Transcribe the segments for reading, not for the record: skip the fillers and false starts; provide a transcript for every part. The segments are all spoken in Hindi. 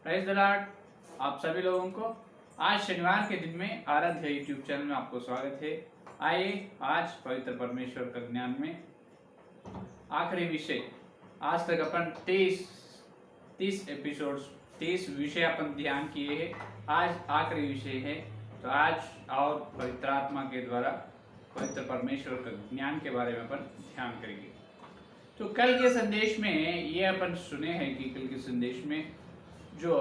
Praise the Lord. आप सभी लोगों को आज शनिवार के दिन में आराध्य यूट्यूब चैनल में आपको स्वागत है। आइए आज पवित्र परमेश्वर का ज्ञान में आखिरी विषय, आज तक अपन 30 एपिसोड्स 30 विषय अपन ध्यान किए हैं। आज आखिरी विषय है, तो आज और पवित्र आत्मा के द्वारा पवित्र परमेश्वर का ज्ञान के बारे में अपन ध्यान करेंगे। तो कल के संदेश में ये अपन सुने हैं कि कल के संदेश में जो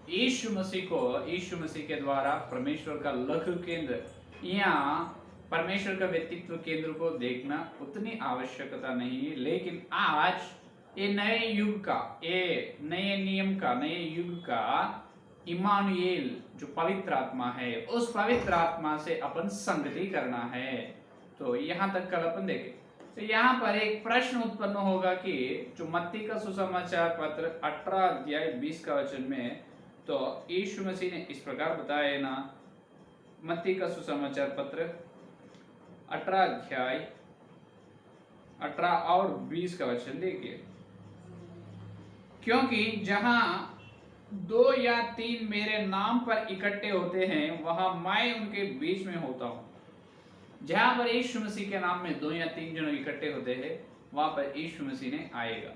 यीशु मसीह के द्वारा परमेश्वर का लघु केंद्र या परमेश्वर का व्यक्तित्व केंद्र को देखना उतनी आवश्यकता नहीं है, लेकिन आज ये नए युग का, ये नए नियम का, नए युग का इमानुएल जो पवित्र आत्मा है, उस पवित्र आत्मा से अपन संगति करना है। तो यहाँ तक कल अपन देखें। तो यहाँ पर एक प्रश्न उत्पन्न होगा कि जो मत्ती का सुसमाचार पत्र 18 अध्याय 20 का वचन में, तो यीशु मसीह ने इस प्रकार बताया ना, मत्ती का सुसमाचार पत्र 18 अध्याय 18 और 20 का वचन देखिए, क्योंकि जहां 2 या 3 मेरे नाम पर इकट्ठे होते हैं, वहां मैं उनके बीच में होता हूं। जहां पर यीशु मसीह के नाम में 2 या 3 जन इकट्ठे होते हैं, वहां पर यीशु मसीह ने आएगा।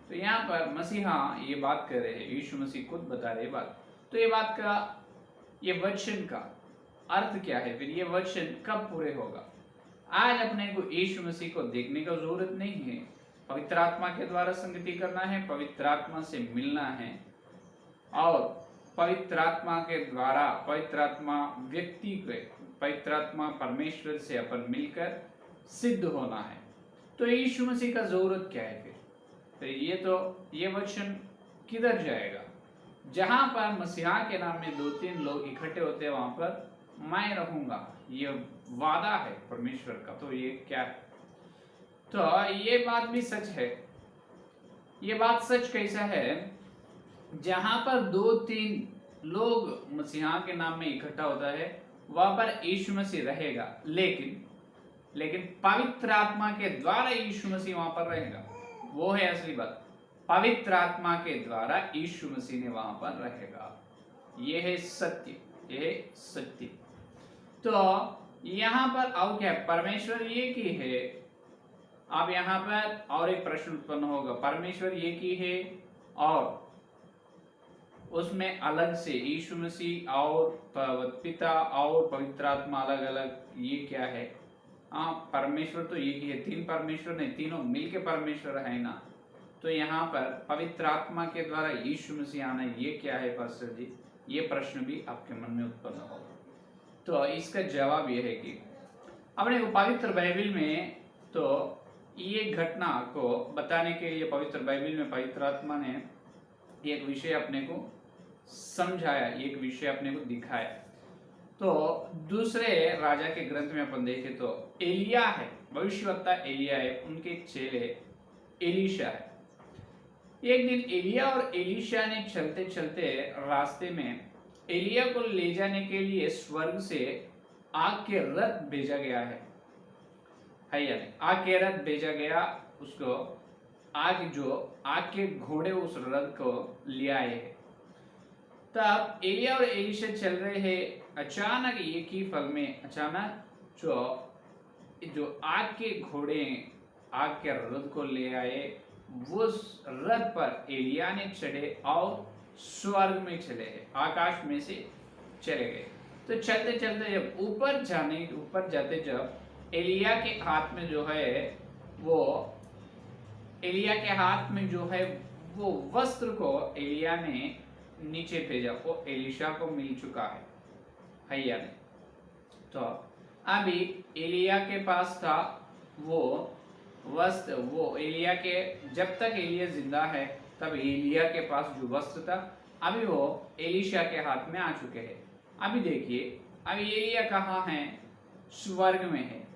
तो यहाँ पर मसीहा ये बात कर रहे हैं, यीशु मसीह खुद बता रहे बात। तो ये बात का, ये वचन का अर्थ क्या है, फिर ये वचन कब पूरे होगा? आज अपने को यीशु मसीह को देखने का जरूरत नहीं है, पवित्र आत्मा के द्वारा संगति करना है, पवित्र आत्मा से मिलना है और पवित्र आत्मा के द्वारा, पवित्र आत्मा व्यक्ति के, पवित्र आत्मा परमेश्वर से अपन मिलकर सिद्ध होना है। तो यीशु मसीह का जरूरत क्या है फिर? तो ये वचन किधर जाएगा? जहां पर मसीहा के नाम में 2-3 लोग इकट्ठे होते हैं, वहां पर मैं रहूंगा, ये वादा है परमेश्वर का। तो ये क्या है? तो ये बात भी सच है। ये बात सच कैसा है? जहां पर 2-3 लोग मसीहा के नाम में इकट्ठा होता है, वहां पर यीशु मसीह रहेगा, लेकिन पवित्र आत्मा के द्वारा यीशु मसीह वहां पर रहेगा। वो है असली बात, पवित्र आत्मा के द्वारा यीशु मसीह ने वहां पर रहेगा। ये है सत्य, ये है सत्य। तो यहाँ पर और क्या, परमेश्वर एक ही है। अब यहाँ पर और एक प्रश्न उत्पन्न होगा, परमेश्वर एक ही है और उसमें अलग से यीशु मसीह और पिता और पवित्र आत्मा अलग अलग, ये क्या है? हाँ, परमेश्वर तो एक ही है, 3 परमेश्वर नहीं, तीनों मिलके परमेश्वर है ना। तो यहाँ पर पवित्र आत्मा के द्वारा यीशु मसीह आना, ये क्या है पास्टर जी? ये प्रश्न भी आपके मन में उत्पन्न होगा। तो इसका जवाब ये है कि अपने पवित्र बाइबल में, तो ये घटना को बताने के लिए पवित्र बाइबल में पवित्र आत्मा ने एक विषय अपने को समझाया, एक विषय अपने को दिखाया। तो दूसरे राजा के ग्रंथ में अपन देखें तो एलिया है, भविष्यवक्ता एलिया है, उनके चेले एलीशा है। एक दिन एलिया और एलीशा ने चलते चलते रास्ते में एलिया को ले जाने के लिए स्वर्ग से आग के रथ भेजा गया है या नहीं? आग के रथ भेजा गया, उसको आग के घोड़े उस रथ को ले आए हैं। तब एलिया और एलीशा चल रहे हैं, अचानक एक ही पल में अचानक जो आग के घोड़े आग के रथ को ले आए, वो रथ पर एलिया ने चढ़े और स्वर्ग में चले गए, आकाश में से चले गए। तो चलते चलते जब ऊपर जाते जब एलिया के हाथ में जो है वो वस्त्र को एलिया ने नीचे भेजा, वो एलीशा को मिल चुका है या नहीं? तो अभी एलिया के पास था वो वस्त्र, वो एलिया के, जब तक एलिया जिंदा है तब एलिया के पास जो वस्त्र था, अभी वो एलीशा के हाथ में आ चुके हैं। अभी देखिए, अभी एलिया कहाँ है? स्वर्ग में है।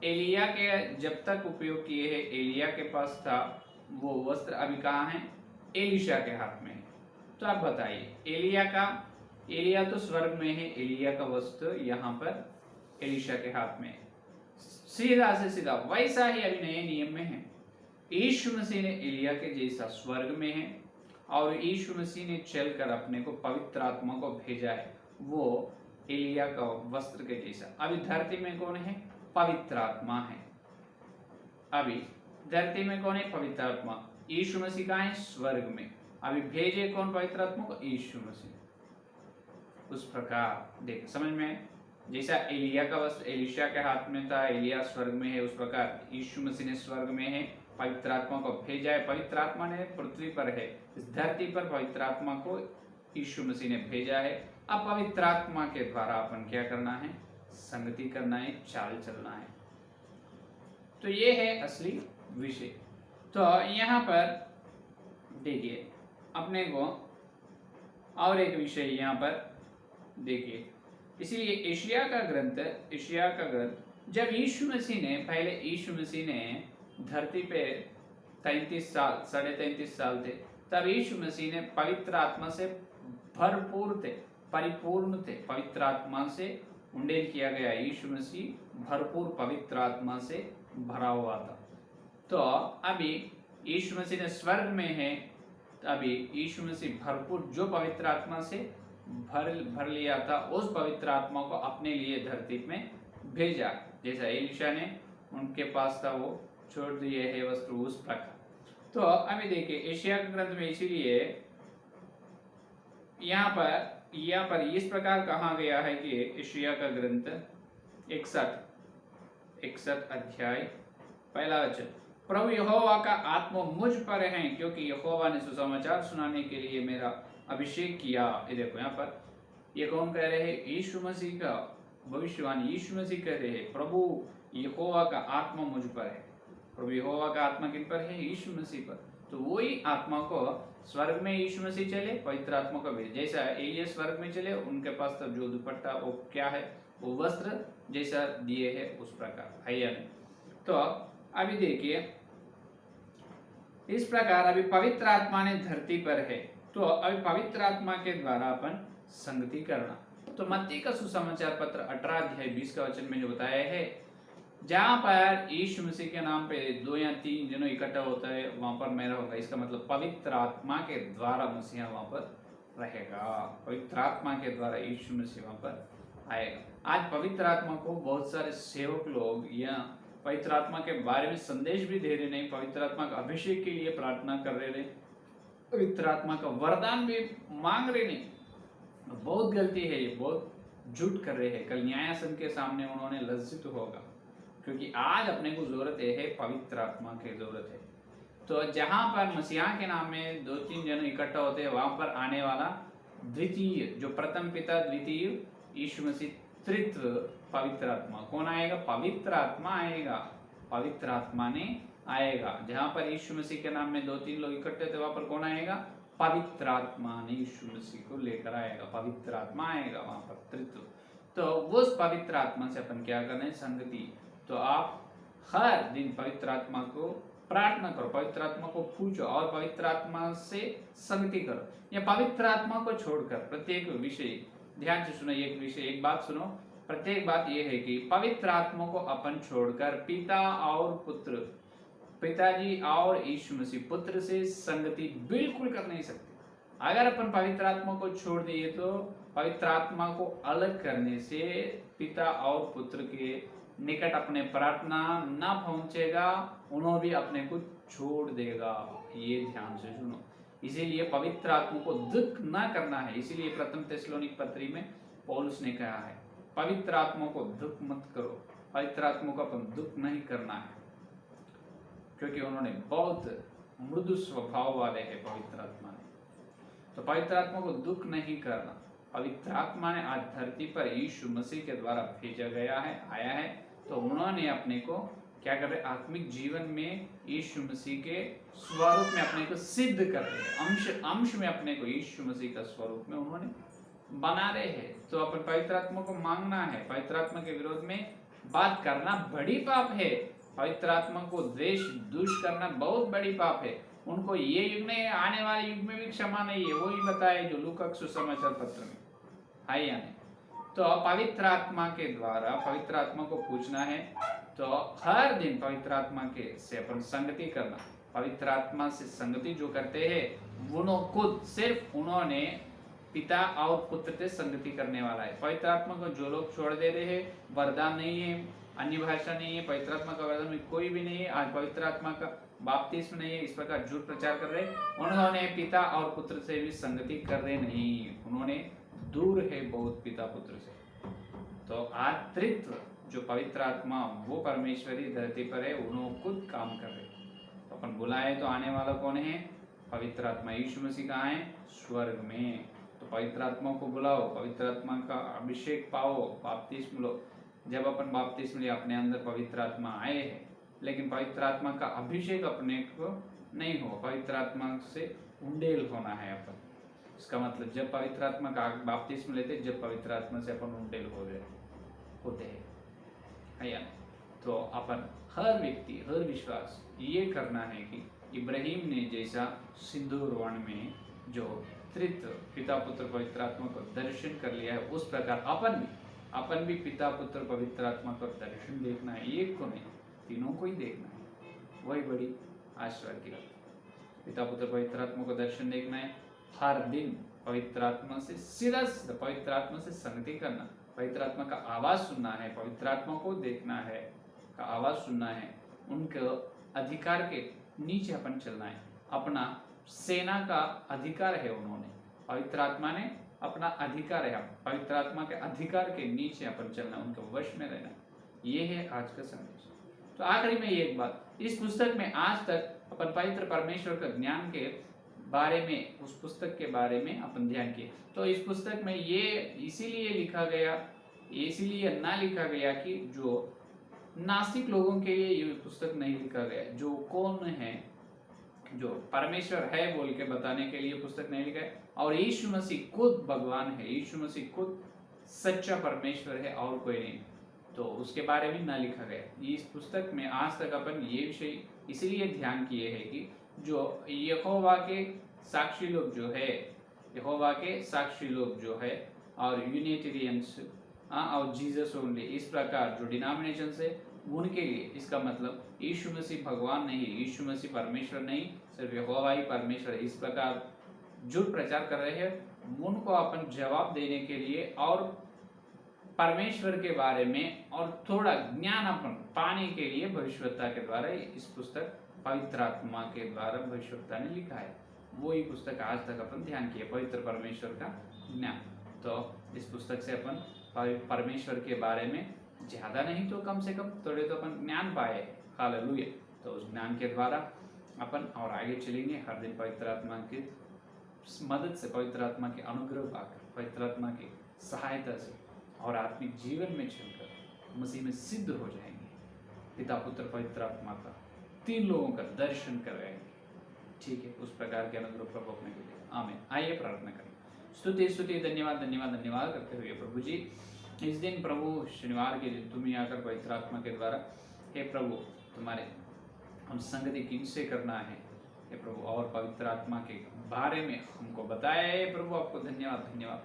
एलिया के जब तक उपयोग किए हैं, एलिया के पास था वो वस्त्र, अभी कहाँ है? एलीशा के हाथ में है। तो आप बताइए, एलिया तो स्वर्ग में है, एलिया का वस्त्र यहाँ पर एलीशा के हाथ में है। सीधा से सीधा वैसा ही अभी नए नियम में है, यीशु मसीह ने एलिया के जैसा स्वर्ग में है और यीशु मसीह ने चलकर अपने को पवित्र आत्मा को भेजा है, वो एलिया का वस्त्र के जैसा। अभी धरती में कौन है? पवित्र आत्मा है। अभी धरती में कौन है? पवित्र आत्मा। यीशु मसीह कहाँ है? स्वर्ग में। अभी भेजे कौन पवित्र आत्मा को? यीशु मसीह। उस प्रकार देख समझ में, जैसा एलिया का वस्त्र एलिशा के हाथ में था, एलिया स्वर्ग में है, उस प्रकार यीशु मसीह ने स्वर्ग में है, पवित्र आत्मा को भेजा है। पवित्र आत्मा ने पृथ्वी पर है, इस धरती पर पवित्र आत्मा को यीशु मसीह ने भेजा है। अब पवित्र आत्मा के द्वारा अपन क्या करना है? संगति करना है, चाल चलना है। तो ये है असली विषय। तो यहाँ पर देखिए अपने को और एक विषय यहाँ पर देखिए, इसलिए एशिया का ग्रंथ जब यीशु मसीह ने यीशु मसीह ने धरती पे 33 साल 33.5 साल थे, तब यीशु मसीह ने पवित्र आत्मा से भरपूर थे, परिपूर्ण थे, पवित्र आत्मा से उंडेल किया गया। यीशु मसीह भरपूर पवित्र आत्मा से भरा हुआ था। तो अभी यीशु मसीह ने स्वर्ग में है, अभी यीशु मसीह भरपूर जो पवित्र आत्मा से भर लिया था, उस पवित्र आत्मा को अपने लिए धरती में भेजा, जैसा एलिशा ने उनके पास था वो छोड़ दिए है वस्त्र, उस प्रकार। तो अभी देखिए एशिया के ग्रंथ में, इसीलिए यहाँ पर इस प्रकार कहा गया है कि एशिया का ग्रंथ 61 अध्याय 1 वचन, प्रभु यहोवा का आत्मा मुझ पर है, क्योंकि यहोवा ने सुसमाचार सुनाने के लिए मेरा अभिषेक किया। ये देखो यहाँ पर ये कौन कह रहे हैं? यीशु मसीह का भविष्यवाणी यीशु मसीह कह रहे हैं, प्रभु यहोवा का आत्मा मुझ पर है। प्रभु यहोवा का आत्मा किन पर है? यीशु मसीह पर। तो वही आत्मा को स्वर्ग में यीशु मसीह चले, पवित्र आत्मा को भेजे। जैसा एलिया स्वर्ग में चले, उनके पास तब जो दुपट्टा वो क्या है? वो वस्त्र जैसा दिए है, उस प्रकार है या नहीं? तो अभी देखिए इस प्रकार अभी पवित्र आत्मा ने धरती पर है, तो अभी पवित्र आत्मा के द्वारा अपन संगति करना। तो मत्ती का सुसमाचार पत्र 18 अध्याय 20 का वचन में जो बताया है, जहां पर यीशु मसीह के नाम पे 2 या 3 जनों इकट्ठा होता है, वहां पर मैं रहूंगा। इसका मतलब पवित्र आत्मा के द्वारा मसीहा वहां पर रहेगा, पवित्र आत्मा के द्वारा यीशु मसीह वहां पर आएगा। आज पवित्र आत्मा को बहुत सारे सेवक लोग या पवित्र आत्मा के बारे में संदेश भी दे रहे नहीं, पवित्र आत्मा का अभिषेक के लिए प्रार्थना कर रहे नहीं, पवित्र आत्मा का वरदान भी मांग रहे नहीं। बहुत गलती है ये, बहुत झूठ कर रहे हैं। कल न्यायासन के सामने उन्होंने लज्जित होगा, क्योंकि आज अपने को जरूरत है पवित्र आत्मा की जरूरत है। तो जहां पर मसीहा के नाम में 2-3 जन इकट्ठा होते हैं, वहां पर आने वाला द्वितीय, जो प्रथम पिता द्वितीय यीशु मसीह तृतीय पवित्र आत्मा, कौन आएगा? पवित्र आत्मा आएगा, पवित्र आत्मा ने आएगा। जहां पर यीशु मसीह के नाम में 2-3 लोग इकट्ठे थे, वहां पर कौन आएगा? पवित्र आत्मा ने यीशु मसीह को लेकर आएगा, पवित्र आत्मा आएगा वहां पर तृतीय। तो उस पवित्र आत्मा से अपन क्या करना है? संगति। तो आप हर दिन पवित्र आत्मा को प्रार्थना करो, पवित्र आत्मा को पूछो और पवित्र आत्मा से संगति करो। या पवित्र आत्मा को छोड़कर प्रत्येक विषय, ध्यान से सुनो, एक विषय, एक बात सुनो, प्रत्येक बात यह है कि पवित्र आत्मा को अपन छोड़कर पिता और पुत्र, पिताजी और यीशु मसीह पुत्र से संगति बिल्कुल कर नहीं सकते। अगर अपन पवित्र आत्मा को छोड़ दिए तो पवित्र आत्मा को अलग करने से पिता और पुत्र के निकट अपने प्रार्थना ना पहुंचेगा, उन्होंने भी अपने को छोड़ देगा। ये ध्यान से सुनो। इसीलिए पवित्र आत्मा को दुख ना करना है। इसीलिए प्रथम थिस्सलुनीक पत्री में पौलुस ने कहा है, पवित्र आत्मा को दुख मत करो, पवित्र आत्मा को अपन दुख नहीं करना है, क्योंकि उन्होंने बहुत मृदु स्वभाव वाले हैं पवित्र आत्मा ने। तो पवित्र आत्मा को दुख नहीं करना। पवित्र आत्मा ने आज धरती पर यीशु मसीह के द्वारा भेजा गया है, आया है, तो उन्होंने अपने को क्या कर रहे? आत्मिक जीवन में यीशु मसीह के स्वरूप में अपने को सिद्ध कर रहे हैं, अंश में अपने को यीशु मसीह का स्वरूप में उन्होंने बना रहे हैं। तो अपन पवित्र आत्मा को मांगना है। पवित्र आत्मा के विरोध में बात करना बड़ी पाप है। पवित्र आत्मा को दुष करना बहुत बड़ी पाप है। उनको ये युग में, आने वाले युग में भी क्षमा नहीं है। वही बताए जो लूका सुसमाचार पत्र में है या नहीं। तो पवित्र आत्मा के द्वारा पवित्र आत्मा को पूछना है। तो हर दिन पवित्र आत्मा के से अपन संगति करना। पवित्र आत्मा से संगति जो करते हैं वो खुद सिर्फ उन्होंने पिता और पुत्र से संगति करने वाला है। पवित्र आत्मा को जो लोग छोड़ दे रहे हैं, वरदान नहीं है, अन्य भाषा नहीं है, पवित्र आत्मा का वरदान में कोई भी नहीं है, आज पवित्र आत्मा का बपतिस्मा नहीं है, इस प्रकार झूठ प्रचार कर रहे, उन्होंने पिता और पुत्र से भी संगति कर रहे नहीं, उन्होंने दूर है बहुत पिता पुत्र से। तो आत्रित्व जो पवित्र आत्मा वो परमेश्वरी धरती पर है, उन्होंने खुद काम कर रहे। तो अपन बुलाए तो आने वाला कौन है? पवित्र आत्मा। यीशु मसीह कहाँ है? स्वर्ग में। तो पवित्र आत्मा को बुलाओ, पवित्र आत्मा का अभिषेक पाओ, बपतिस्मा लो। जब अपन बपतिस्मा लिए अपने अंदर पवित्र आत्मा आए हैं, लेकिन पवित्र आत्मा का अभिषेक अपने को नहीं हो, पवित्र आत्मा से उंडेल होना है अपन। इसका मतलब जब पवित्र आत्मा का बपतिस्मा लेते, जब पवित्र आत्मा से अपन उंडेल होते हैं या। तो अपन हर व्यक्ति, हर विश्वास ये करना है कि इब्राहिम ने जैसा सिंदूर वन में जो त्रित्व पिता पुत्र पवित्र आत्मा को दर्शन कर लिया है, उस प्रकार अपन भी पिता पुत्र पवित्र आत्मा को दर्शन देखना है। एक को नहीं, तीनों को ही देखना है। वही बड़ी आशीर्वाद की बात। पिता पुत्र पवित्र आत्मा को दर्शन देखना है, हर दिन पवित्र आत्मा से सीधा पवित्र आत्मा से संगति करना, पवित्र आत्मा का आवाज सुनना है, पवित्र आत्मा को देखना है, का आवाज सुनना है, उनके अधिकार के नीचे अपन चलना है। अपना सेना का अधिकार है, उन्होंने पवित्र आत्मा ने अपना अधिकार है, पवित्र आत्मा के अधिकार के नीचे अपन चलना, उनके वश में रहना। ये है आज का संदेश। तो आखिरी में एक बात, इस पुस्तक में आज तक अपन पवित्र परमेश्वर का ज्ञान के बारे में, उस पुस्तक के बारे में अपन ध्यान किए। तो इस पुस्तक में ये इसीलिए लिखा गया, इसीलिए ना लिखा गया कि जो नास्तिक लोगों के लिए ये पुस्तक नहीं लिखा गया, जो कौन है, जो परमेश्वर है बोल के बताने के लिए पुस्तक नहीं लिखा है। और यीशु मसीह खुद भगवान है, यीशु मसीह खुद सच्चा परमेश्वर है और कोई नहीं, तो उसके बारे में ना लिखा गया। इस पुस्तक में आज तक अपन ये विषय इसलिए ध्यान किए हैं कि जो यहोवा के साक्षी लोग जो है, यहोवा के साक्षी लोग जो है, और यूनिटेरियंस और जीसस ओनली, इस प्रकार जो डिनोमिनेशन है, उनके लिए इसका मतलब यीशु मसीह भगवान नहीं, यीशु मसीह परमेश्वर नहीं, सिर्फ यहोवा ही परमेश्वर है, इस प्रकार झूठ प्रचार कर रहे हैं, उनको अपन जवाब देने के लिए और परमेश्वर के बारे में और थोड़ा ज्ञान अपन पाने के लिए भविष्यवक्ता के द्वारा इस पुस्तक पवित्र आत्मा के द्वारा भविष्यवक्ता ने लिखा है। वो ही पुस्तक आज तक अपन ध्यान किए, पवित्र परमेश्वर का ज्ञान। तो इस पुस्तक से अपन परमेश्वर के बारे में ज्यादा नहीं तो कम से कम थोड़े तो अपन ज्ञान पाए। हालेलुया। तो उस ज्ञान के द्वारा अपन और आगे चलेंगे, हर दिन पवित्र आत्मा की मदद से, पवित्र आत्मा के अनुग्रह पाकर, पवित्र आत्मा की सहायता से और आत्मिक जीवन में चलकर मसीह में सिद्ध हो जाएंगे। पिता पुत्र पवित्र आत्मा का तीन लोगों का दर्शन कराएंगे। ठीक है, उस प्रकार के अनुग्रह प्रभु अपने के लिए। आमीन। आइए प्रार्थना करें। स्तुति स्तुति धन्यवाद धन्यवाद धन्यवाद करते हुए प्रभु जी, इस दिन प्रभु शनिवार के दिन तुम ही आकर पवित्र आत्मा के द्वारा, हे प्रभु, तुम्हारे हम संगति किनसे करना है, हे प्रभु, और पवित्र आत्मा के बारे में हमको बताया है प्रभु, आपको धन्यवाद धन्यवाद।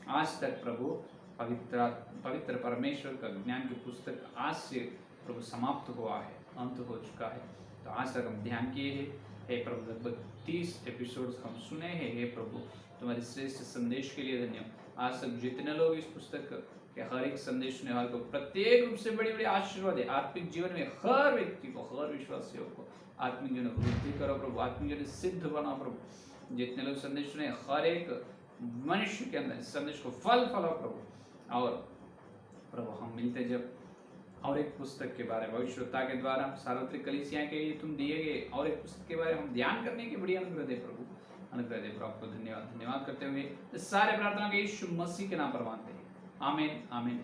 आज तक प्रभु पवित्र परमेश्वर का ज्ञान की पुस्तक आज से प्रभु समाप्त हुआ है, अंत हो चुका है। तो आज तक हम ध्यान किए हैं, हे प्रभु, लगभग 30 एपिसोड्स हम सुने हैं। हे प्रभु, तुम्हारे श्रेष्ठ संदेश के लिए धन्यवाद। आज तक जितने लोग इस पुस्तक के हर एक संदेश सुनने वाले को प्रत्येक रूप से बड़ी बड़ी आशीर्वाद है। आत्मिक जीवन में हर व्यक्ति को, हर विश्वासियों को आत्मिक जीवन वृद्धि करो प्रभु, आत्मिक जीवन सिद्ध बनाओ प्रभु। जितने लोग संदेश सुने, हर एक मनुष्य के अंदर संदेश को फल फलो प्रभु। और प्रभु, हम मिलते जब और एक पुस्तक के बारे में भविष्यवक्ता के द्वारा सार्वत्रिक कलीसिया के लिए तुम दिए गए और एक पुस्तक के बारे में हम ध्यान करने की बड़ी अनुग्रह दे प्रभु, अनुग्रह दे प्रभु। आपको धन्यवाद धन्यवाद करते हुए सारे प्रार्थना के यीशु मसीह के नाम पर मांगते हैं। आमीन आमीन।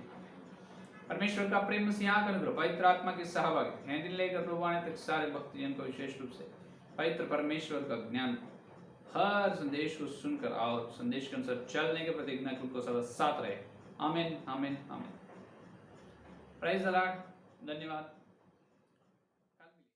परमेश्वर का प्रेम मसीह का अनुग्रह, पवित्र आत्मा के सहभागी हैं दिन लेकर प्रभु आने तक सारे भक्तजन को विशेष रूप से पवित्र परमेश्वर का ज्ञान, हर संदेश को सुनकर और संदेश के अनुसार चलने के प्रतिज्ञा को उनको सदा साथ रहे। आमीन आमीन आमीन। Praise the Lord. धन्यवाद।